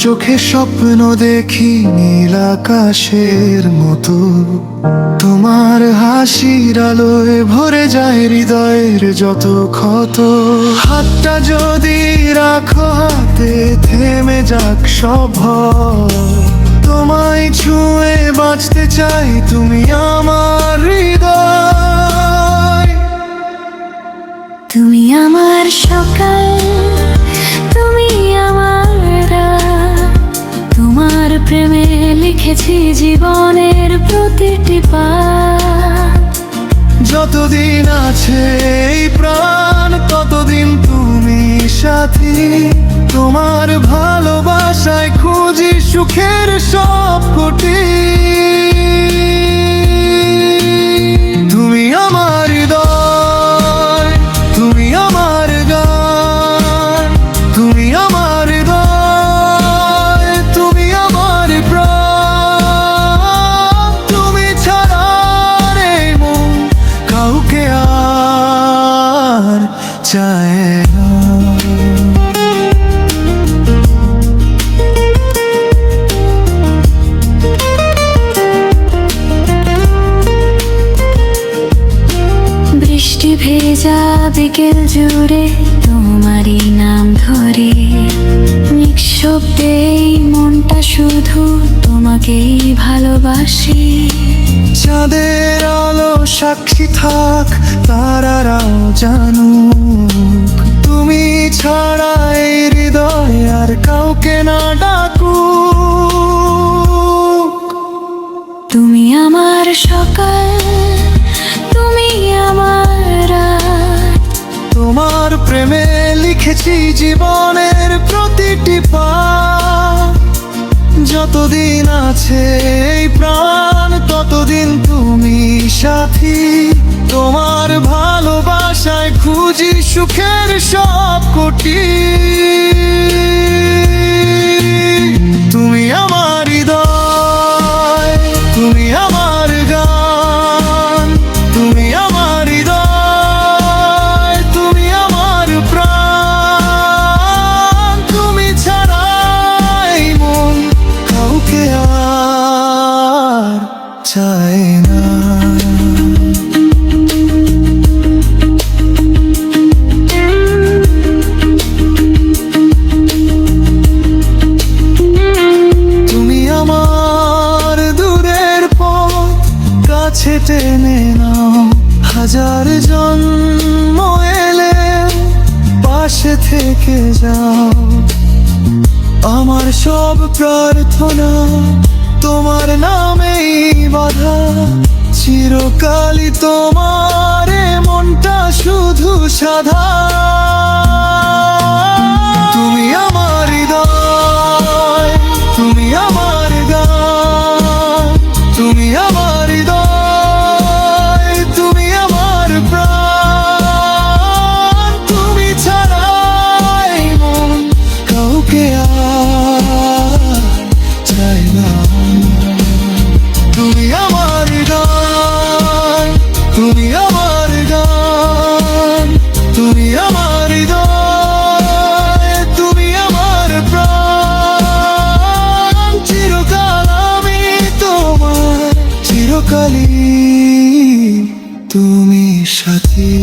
চোখে স্বপ্ন দেখি নীল আকাশের মতো, তোমার হাসির আলোয় ভরে যায় হৃদয়ের যত ক্ষত। হাতটা যদি রাখো হাতে থেমে যাক সব ভয়, তোমায় ছুঁয়ে বাঁচতে চাই, তুমি আমার হৃদয়। তুমি আমার সকাল, তুমি আমার রাত, তোমার প্রেমে লিখেছি জীবনের প্রতিটি পাত। যতদিন আছে এই প্রাণ ততদিন তুমি সাথী, তোমার ভালোবাসায় খুঁজি সুখের সব কোটি। তুমি আমার হৃদয়, তুমি আমার গান, তুমি আমার হৃদয়, তুমি আমার প্রাণ। তুমি ছাড়া রে মন কাউকে আর চায় না। বৃষ্টি ভেজা বিকেল জুড়ে তোমারই নাম ধরে, নিঃশব্দে এই মনটা শুধু তোমাকেই ভালোবাসি। চাঁদের আলো সাক্ষী থাক, তারারাও জানুক, তুমি ছাড়া এই হৃদয় আর কাউকে না ডাকুক। তুমি আমার সকাল, তুমি আমার রাত, তোমার প্রেমে লিখেছি জীবনের প্রতিটি পাত। যতদিন আছে এই প্রাণ ততদিন তুমি সাথী, তোমার ভালোবাসায় খুঁজি সুখের সব কোটি। তুমি আমার হৃদয়, তুমি আমার গান, তুমি আমার হৃদয়, তুমি আমার প্রাণ। তুমি ছাড়া এই মন কাউকে আর চায় না। তুমি আমার দূরের পথ কাছে টেনে নাও, হাজার জন্ম এলে পাশে থেকে যাও। আমার সব প্রার্থনা তোমার নামেই বাঁধা, চিরকালই তোমার মনটা শুধু সাধা। তুমি আমার হৃদয়, তুমি আমার গান, তুমি আমার হৃদয়, তুমি আমার প্রাণ। তুমি ছাড়া এই মন কাউকে আর চায় না। তুমি আমার হৃদয়, তুমি আমার গান, তুমি আমার হৃদয়, তুমি আমার প্রাণ। চিরকাল আমি তোমার, চিরকালই তুমি সাথী।